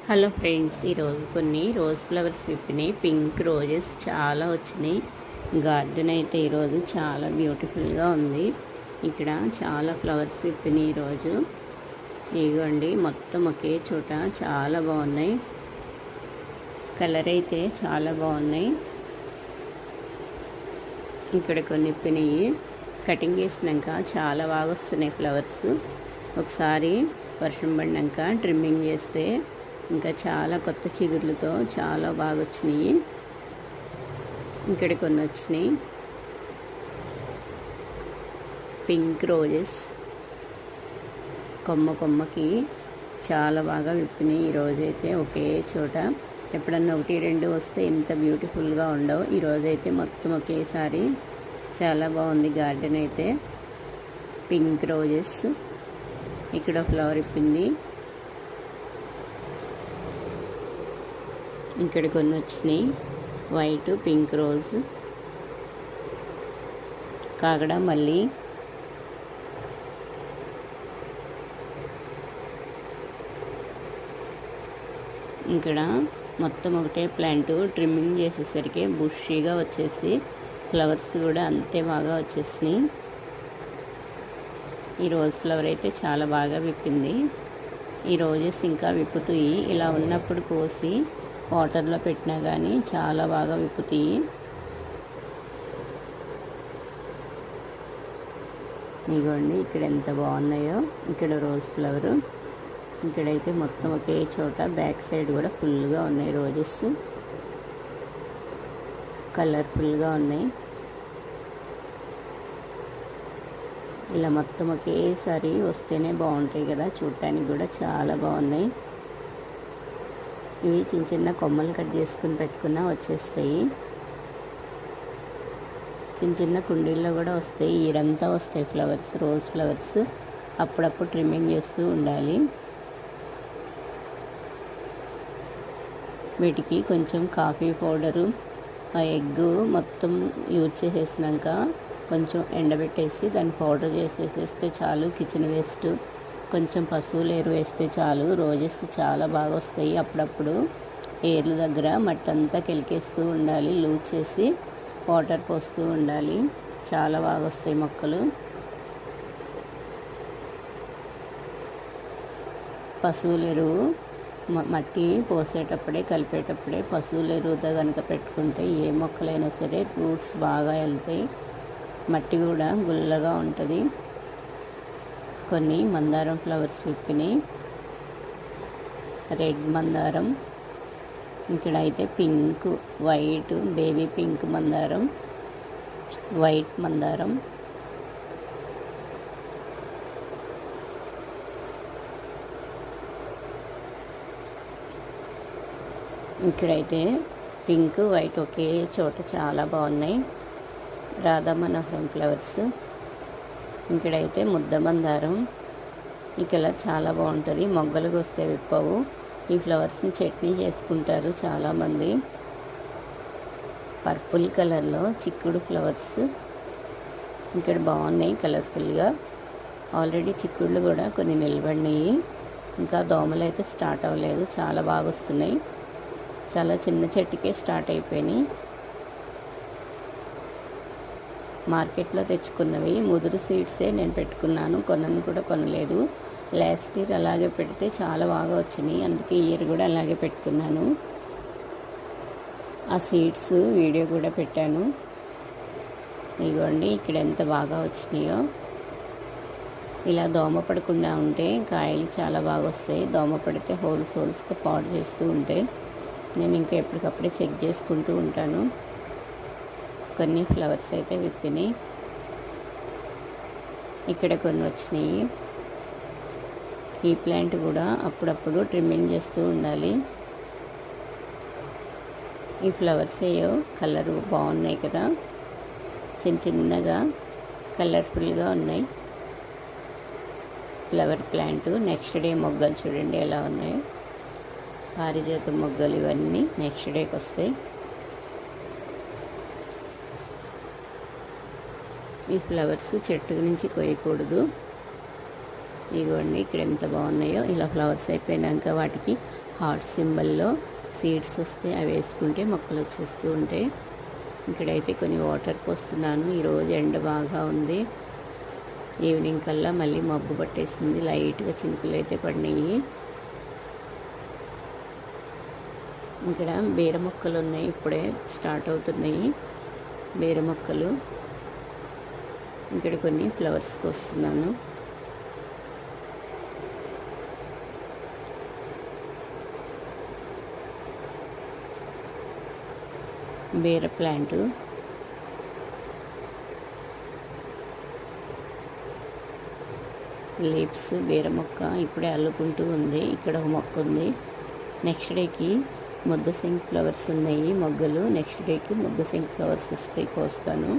Hello friends, ఈరోజు కొన్ని rose flowers విప్పినాయి. Pink roses చాలా వచ్చినాయి. గార్డెన్ అయితే ఈరోజు చాలా బ్యూటిఫుల్గా ఉంది. ఇక్కడ చాలా ఫ్లవర్స్ విప్పినాయి ఈరోజు. ఇదిగోండి, మొత్తం ఒకే చోట చాలా బాగున్నాయి. కలర్ అయితే చాలా బాగున్నాయి. ఇక్కడ కొన్ని విప్పినాయి. కటింగ్ చేసినాక చాలా బాగా వస్తున్నాయి ఫ్లవర్స్. ఒకసారి వర్షం పడినాక ట్రిమ్మింగ్ చేస్తే ఇంకా చాలా కొత్త చిగుర్లతో చాలా బాగా వచ్చినాయి. ఇక్కడ కొన్ని వచ్చినాయి పింక్ రోజెస్. కొమ్మకి చాలా బాగా విప్పినాయి. ఈరోజైతే ఒకే చోట. ఎప్పుడన్నా ఒకటి రెండు వస్తే ఇంత బ్యూటిఫుల్గా ఉండవు. ఈరోజైతే మొత్తం ఒకేసారి చాలా బాగుంది గార్డెన్ అయితే. Pink roses. ఇక్కడ ఫ్లవర్ విప్పింది. ఇక్కడ కొన్ని వచ్చినాయి వైట్ పింక్ రోజ్. కాగడ మళ్ళీ ఇక్కడ మొత్తం ఒకటే ప్లాంట్. ట్రిమ్మింగ్ చేసేసరికి బుషీగా వచ్చేసి ఫ్లవర్స్ కూడా అంతే బాగా వచ్చేసినాయి. ఈ రోజ్ ఫ్లవర్ అయితే చాలా బాగా విప్పింది. ఈ రోజెస్ ఇంకా విప్పుతాయి. ఇలా ఉన్నప్పుడు కోసి వాటర్లో పెట్టినా కానీ చాలా బాగా విప్పుతాయి. ఇదిగోండి, ఇక్కడ ఎంత బాగున్నాయో. ఇక్కడ రోజ్ ఫ్లవర్. ఇక్కడైతే మొత్తం ఒకే చోట. బ్యాక్ సైడ్ కూడా ఫుల్గా ఉన్నాయి రోజెస్. కలర్ఫుల్గా ఉన్నాయి. ఇలా మొత్తం ఒకేసారి వస్తేనే బాగుంటాయి కదా, చూడటానికి కూడా చాలా బాగున్నాయి. ఇవి చిన్న చిన్న కొమ్మలు కట్ చేసుకుని పెట్టుకున్నా వచ్చేస్తాయి. చిన్న చిన్న కుండీల్లో కూడా వస్తాయి. ఈడంతా వస్తాయి ఫ్లవర్స్, రోజ్ ఫ్లవర్స్. అప్పుడప్పుడు ట్రిమ్మింగ్ చేస్తూ ఉండాలి. వీటికి కొంచెం కాఫీ పౌడరు, ఎగ్ మొత్తం యూజ్ చేసేసినాక కొంచెం ఎండబెట్టేసి దాన్ని పౌడర్ చేసేసేస్తే చాలు. కిచెన్ వేస్ట్ కొంచెం పశువుల ఎరువు వేస్తే చాలు. రోజెస్ చాలా బాగా వస్తాయి. అప్పుడప్పుడు ఏర్ల దగ్గర మట్టి అంతా కెలికేస్తూ ఉండాలి. లూజ్ చేసి వాటర్ పోస్తూ ఉండాలి. చాలా బాగా వస్తాయి మొక్కలు. పశువుల ఎరువు మట్టి పోసేటప్పుడే కలిపేటప్పుడే పశువుల ఎరువుతో కనుక పెట్టుకుంటే ఏ మొక్కలైనా సరే రూట్స్ బాగా వెళ్తాయి. మట్టి కూడా గుల్లగా ఉంటుంది. కొన్ని మందారం ఫ్లవర్స్ విప్పినాయి. రెడ్ మందారం. ఇక్కడ అయితే పింక్, వైట్, బేబీ పింక్ మందారం, వైట్ మందారం. ఇక్కడైతే పింక్, వైట్ ఒకే చోట చాలా బాగున్నాయి. రాధా మనోహరం ఫ్లవర్స్. ఇక్కడైతే ముద్ద మందారం. ఈ కలర్ చాలా బాగుంటుంది. మొగ్గలకు వస్తే విప్పవు. ఈ ఫ్లవర్స్ని చట్నీ చేసుకుంటారు చాలామంది. పర్పుల్ కలర్లో చిక్కుడు ఫ్లవర్స్. ఇక్కడ బాగున్నాయి కలర్ఫుల్గా. ఆల్రెడీ చిక్కుళ్ళు కూడా కొన్ని నిలబడినాయి. ఇంకా దోమలు అయితే స్టార్ట్ అవ్వలేదు. చాలా బాగా వస్తున్నాయి. చాలా చిన్న చెట్టుకే స్టార్ట్ అయిపోయినాయి. మార్కెట్లో తెచ్చుకున్నవి ముదురు సీడ్సే నేను పెట్టుకున్నాను. కొనను కూడా కొనలేదు. లాస్ట్ ఇయర్ అలాగే పెడితే చాలా బాగా వచ్చినాయి. అందుకే ఇయర్ కూడా అలాగే పెట్టుకున్నాను. ఆ సీడ్స్ వీడియో కూడా పెట్టాను. ఇదిగోండి, ఇక్కడ ఎంత బాగా వచ్చినాయో. ఇలా దోమ పడకుండా ఉంటే కాయలు చాలా బాగా వస్తాయి. దోమ పడితే హోల్స్గా పాడు చేస్తూ ఉంటే నేను ఇంకా ఎప్పటికప్పుడే చెక్ చేసుకుంటూ ఉంటాను. కొన్ని ఫ్లవర్స్ అయితే విప్పినాయి. ఇక్కడ కొన్ని వచ్చినాయి. ఈ ప్లాంట్ కూడా అప్పుడప్పుడు ట్రిమ్మింగ్ చేస్తూ ఉండాలి. ఈ ఫ్లవర్స్ ఏయో కలర్ బాగున్నాయి కదా, చిన్నగా కలర్ఫుల్గా ఉన్నాయి. Flower plant. నెక్స్ట్ డే మొగ్గలు చూడండి ఎలా ఉన్నాయో. పారిజాత మొగ్గలు ఇవన్నీ నెక్స్ట్ డేకి వస్తాయి. ఈ ఫ్లవర్స్ చెట్టు నుంచి కోయకూడదు. ఇదిగోండి ఇక్కడ ఎంత బాగున్నాయో. ఇలా ఫ్లవర్స్ అయిపోయినాక వాటికి హార్ట్ సింబల్లో సీడ్స్ వస్తే అవి వేసుకుంటే మొక్కలు వచ్చేస్తూ ఉంటాయి. ఇక్కడైతే కొన్ని వాటర్ పోస్తున్నాను. ఈరోజు ఎండ బాగా ఉంది. ఈవినింగ్ కల్లా మళ్ళీ మబ్బు పట్టేసింది. లైట్గా చినుకులు అయితే పడినాయి. ఇక్కడ బీర మొక్కలు ఉన్నాయి, ఇప్పుడే స్టార్ట్ అవుతున్నాయి బీర మొక్కలు. ఇక్కడ కొన్ని ఫ్లవర్స్కి వస్తున్నాను. బీర ప్లాంట్ లీవ్స్, బీర మొక్క ఇప్పుడే అల్లుకుంటూ ఉంది. ఇక్కడ ఒక మొక్క ఉంది. నెక్స్ట్ డేకి మొగ్గ సింక్ ఫ్లవర్స్ ఉన్నాయి మొగ్గలు. నెక్స్ట్ డేకి మొగ్గ సింక్ ఫ్లవర్స్ వస్తాయి, కోస్తాను.